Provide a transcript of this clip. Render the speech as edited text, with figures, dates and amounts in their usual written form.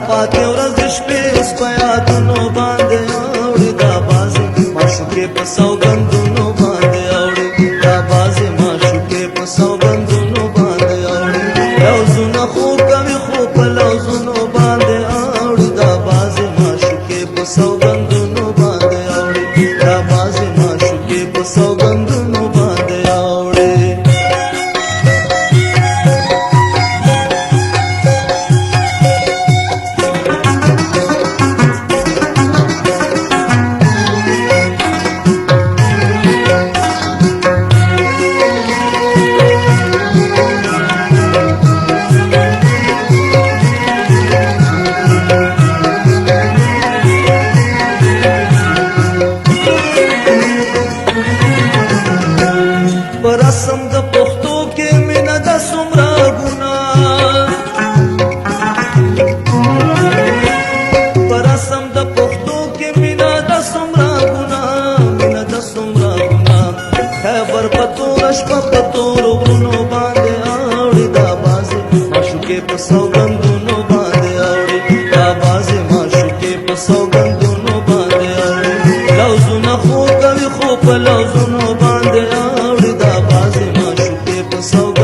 پاتې ورځ د شپې اوس په یادونو باندې اوړي دا بازي معشوقې په سوګندونو باندې اوړي دا بازي معشوقې په سوګندونو باندې اوړي لوزونه خو کوي خو په لوزونو باندې اوړي دا بازي معشوقې په سوګندونو باندې اوړي دا بازي معشوقې په سوګندونو باندې اوړي رسم د پښتو کې مینه د څومره ګناه پر رسم د پښتو کې مینه د څومره ګناه مینه د څومره ګناه خبر په تور شپه په تور غرونو باندې اوړي دا بازي معشوقې په سوګندونو باندې اوړي دا بازي معشوقې په سوګندونو باندې اوړي لوزونه په لوزونو باندې اوړي دا بازي معشوقې په سوګند